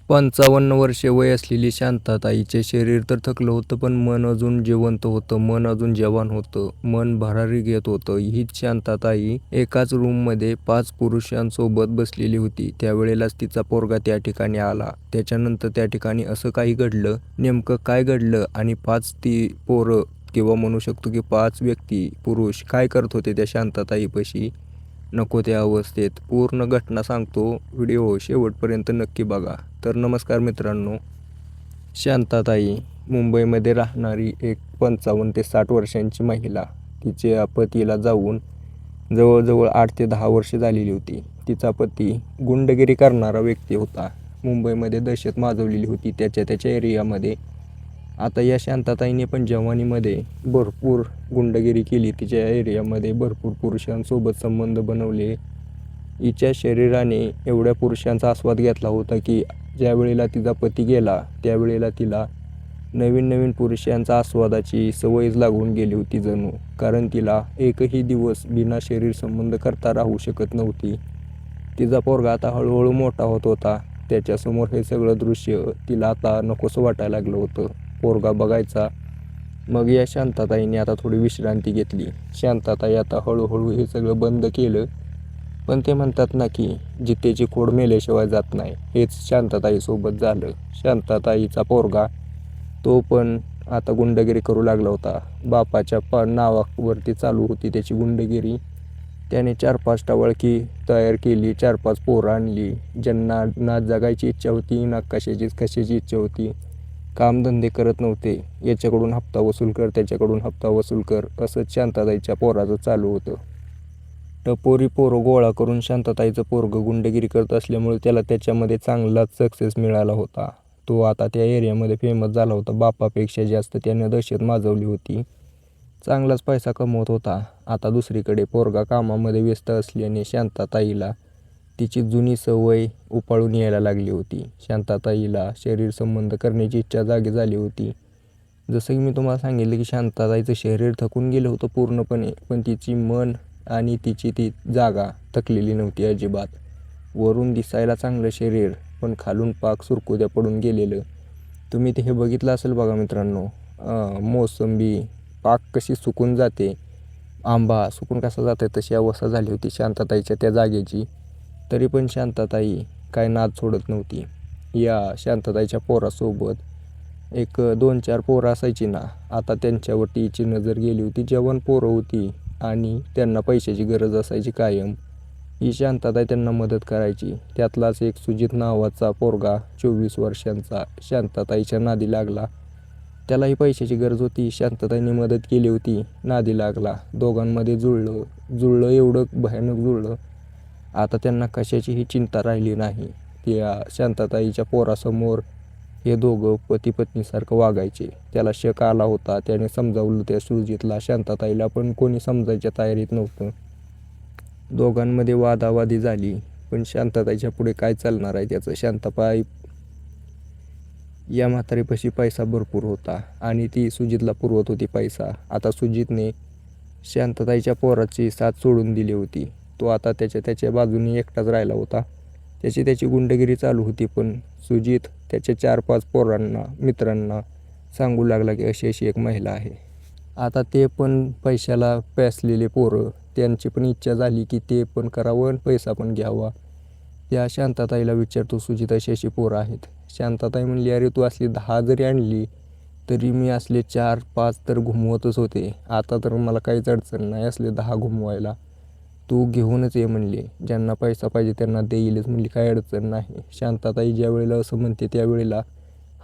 55 वर्षे वय असलेली शांताताईचे शरीर तर थकलं होतं, पण मन अजून जिवंत होतं, मन अजून जवान होतं, मन भरारी घेत होतं. हीच शांताताई एकाच रूममध्ये 5 पुरुषांसोबत बसलेली होती. त्यावेळेलाच तिचा पोरगा त्या ठिकाणी आला. त्याच्यानंतर त्या ठिकाणी असं काही घडलं. नेमकं काय घडलं आणि 5 ती पोरं किंवा म्हणू शकतो की 5 व्यक्ती, पुरुष काय करत होते त्या शांताताईपाशी नको त्या अवस्थेत, पूर्ण घटना सांगतो. व्हिडिओ शेवटपर्यंत नक्की बघा. तर नमस्कार मित्रांनो, शांताताई मुंबईमध्ये राहणारी एक 55 ते 60 वर्षांची महिला. तिच्या पतीला जाऊन जवळजवळ 8 ते 10 वर्षे झालेली होती. तिचा पती गुंडगिरी करणारा व्यक्ती होता. मुंबईमध्ये दहशत माजवलेली होती त्याच्या एरियामध्ये. आता या शांताताईने पण जवानीमध्ये भरपूर गुंडगिरी केली. तिच्या एरियामध्ये भरपूर पुरुषांसोबत संबंध बनवले. हिच्या शरीराने एवढ्या पुरुषांचा आस्वाद घेतला होता की ज्या वेळेला तिचा पती गेला त्यावेळेला तिला नवीन नवीन पुरुषांचा आस्वादाची सवयच लागून गेली होती जणू. कारण तिला एकही दिवस बिना शरीर संबंध करता राहू शकत नव्हती. तिचा पोरगा आता हळूहळू मोठा होत होता. त्याच्यासमोर हे सगळं दृश्य तिला आता नकोसं वाटायला लागलं होतं. पोरगा बघायचा. मग या शांताताईने आता थोडी विश्रांती घेतली. शांताताई आता हळूहळू हे सगळं बंद केलं. पण ते म्हणतात ना की जितेची खोड मेल्याशिवाय जात नाही, हेच शांताताईसोबत झालं. शांताताईचा पोरगा तो पण आता गुंडगिरी करू लागला होता. बापाच्या नावावरती चालू होती त्याची गुंडगिरी. त्याने 4-5 टवाळकी तयार केली, 4-5 पोरं आणली, ज्यांना ना जगायची इच्छा होती ना कशाची इच्छा होती. कामधंदे करत नव्हते. याच्याकडून हप्ता वसूल कर, त्याच्याकडून हप्ता वसूल कर, असंच शांताताईच्या पोराचं चालू होतं. टपोरी पोरं गोळा करून शांताताईचं पोरगं गुंडगिरी करत असल्यामुळे त्याला त्याच्यामध्ये चांगलाच सक्सेस मिळाला होता. तो आता त्या एरियामध्ये फेमस झाला होता. बापापेक्षा जास्त त्याने दहशत माजवली होती. चांगलाच पैसा कमवत होता. आता दुसरीकडे पोरगा कामामध्ये व्यस्त असल्याने शांताताईला तिची जुनी सवय उपाळून यायला लागली होती. शांताताईला शरीर संबंध करण्याची इच्छा जागी झाली होती. जसं की मी तुम्हाला सांगितलं की शांताताईचं शरीर थकून गेलं होतं पूर्णपणे, पण तिची मन आणि तिची ती जागा थकलेली नव्हती अजिबात. वरून दिसायला चांगलं शरीर, पण खालून पाक सुरकुत्या पडून गेलेलं. तुम्ही ते हे बघितलं असेल बघा मित्रांनो. मोसंबी पाक कशी सुकून जाते, आंबा सुकून कसा जाते, तशी अवस्था झाली होती शांताताईच्या त्या जागेची. तरी पण शांताताई काय नाद सोडत नव्हती. या शांताताईच्या पोरासोबत एक 2-4 पोरं असायची ना, आता त्यांच्यावरती हिची नजर गेली होती. जवान पोरं होती आणि त्यांना पैशाची गरज असायची कायम. ही शांताताई त्यांना मदत करायची. त्यातलाच एक सुजित नावाचा पोरगा 24 वर्षांचा शांताताईच्या नादी लागला. त्यालाही पैशाची गरज होती. शांताताईने मदत केली होती, नादी लागला. दोघांमध्ये जुळलं एवढं भयानक जुळलं. आता त्यांना कशाचीही चिंता राहिली नाही. त्या शांताताईच्या पोरासमोर हे दोघं पती पत्नीसारखं वागायचे. त्याला शक आला होता. त्याने समजावलं त्या सुजितला. शांताताईला पण कोणी समजायच्या तयारीत नव्हतं. दोघांमध्ये वादावादी झाली. पण शांताताईच्या पुढे काय चालणार आहे त्याचं. शांताबाई या म्हातारीपाशी पैसा भरपूर होता आणि ती सुजितला पुरवत होती पैसा. आता सुजितने शांताताईच्या पोराची साथ सोडून दिली होती. तो आता त्याच्या बाजूने एकटाच राहिला होता. त्याची गुंडगिरी चालू होती. पण सुजित त्याच्या 4-5 पोरांना मित्रांना सांगू लागला की अशी अशी एक महिला आहे. आता ते पण पैशाला प्यासलेले पोरं, त्यांची पण इच्छा झाली की ते पण करावं आणि पैसा पण घ्यावा. त्या शांताताईला विचारतो सुजित अशी अशी पोरं आहेत. शांताताई म्हणली, अरे तू असली 10 जरी आणली तरी मी असले 4-5 तर घुमवतच होते. आता तर मला काहीच अडचण नाही असले 10 घुमवायला. तू घेऊनच ये म्हणले. ज्यांना पैसा पाहिजे त्यांना देईलच म्हणली, काही अडचण नाही. शांताताई ज्या वेळेला असं म्हणते त्यावेळेला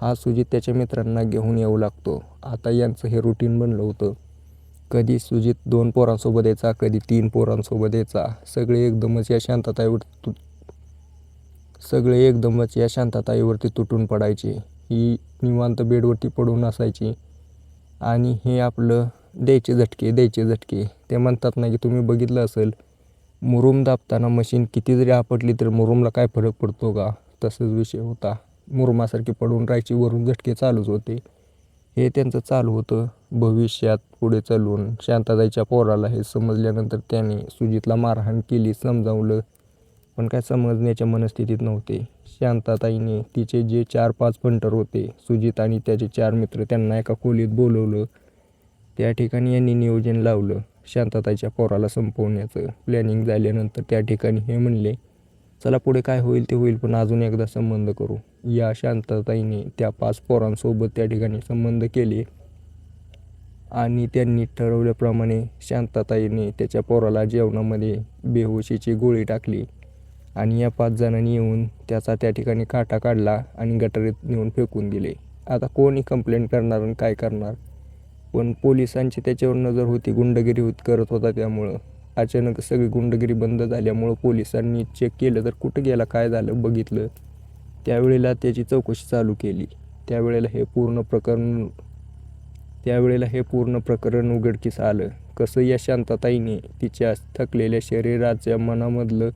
हा सुजित त्याच्या मित्रांना घेऊन येऊ लागतो. आता यांचं हे रुटीन बनलं होतं. कधी सुजित 2 पोरांसोबत यायचा, कधी 3 पोरांसोबत यायचा. सगळे एकदमच या शांताताईवरती तुटून पडायचे. ही निवांत बेडवरती पडून असायची आणि हे आपलं द्यायचे झटके. ते म्हणतात ना की तुम्ही बघितलं असेल, मुरुम दाबताना मशीन किती जरी आपटली तर मुरुमला काय फरक पडतो का, तसंच विषय होता. मुरुमासारखी पडून राहायची, वरून झटके चालूच होते. हे त्यांचं चालू होतं. भविष्यात पुढे चालून शांताताईच्या पोराला हे समजल्यानंतर त्याने सुजितला मारहाण केली, समजावलं. पण काय समजण्याच्या मनस्थितीत नव्हते. शांताताईने तिचे जे 4-5 पंटर होते, सुजित आणि त्याचे 4 मित्र, त्यांना एका खोलीत बोलवलं. त्या ठिकाणी यांनी नियोजन लावलं शांताताईच्या पोराला संपवण्याचं. प्लॅनिंग झाल्यानंतर त्या ठिकाणी हे म्हणले, चला पुढे काय होईल ते होईल, पण अजून एकदा संबंध करू. या शांताताईने त्या 5 पोरांसोबत त्या ठिकाणी संबंध केले आणि त्यांनी ठरवल्याप्रमाणे शांताताईने त्याच्या पोराला जेवणामध्ये बेहोशीची गोळी टाकली आणि या 5 जणांनी येऊन त्याचा त्या ठिकाणी काटा काढला आणि गटारीत नेऊन फेकून दिले. आता कोणी कंप्लेंट करणार आणि काय करणार, पण पोलिसांची त्याच्यावर नजर होती, गुंडगिरी करत होता. त्यामुळं अचानक सगळी गुंडगिरी बंद झाल्यामुळं पोलिसांनी चेक केलं, तर कुठं गेला काय झालं बघितलं. त्यावेळेला त्याची चौकशी चालू केली. त्यावेळेला हे पूर्ण प्रकरण उघडकीस आलं. कसं या शांताताईने तिच्या थकलेल्या शरीराच्या मनामधलं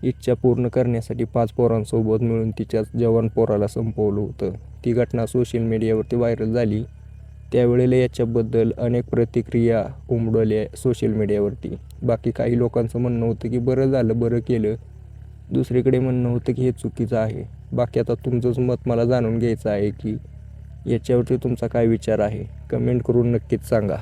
इच्छा पूर्ण करण्यासाठी 5 पोरांसोबत मिळून तिच्या जवान पोराला संपवलं होतं. ती घटना सोशल मीडियावरती व्हायरल झाली. त्यावेळेला याच्याबद्दल अनेक प्रतिक्रिया उमटवल्या सोशल मीडियावरती. बाकी काही लोकांचं म्हणणं होतं की बरं झालं, बरं केलं. दुसरीकडे म्हणणं होतं की हे चुकीचं आहे. बाकी आता तुमचंच मत मला जाणून घ्यायचं आहे की याच्यावरती तुमचा काय विचार आहे. कमेंट करून नक्कीच सांगा.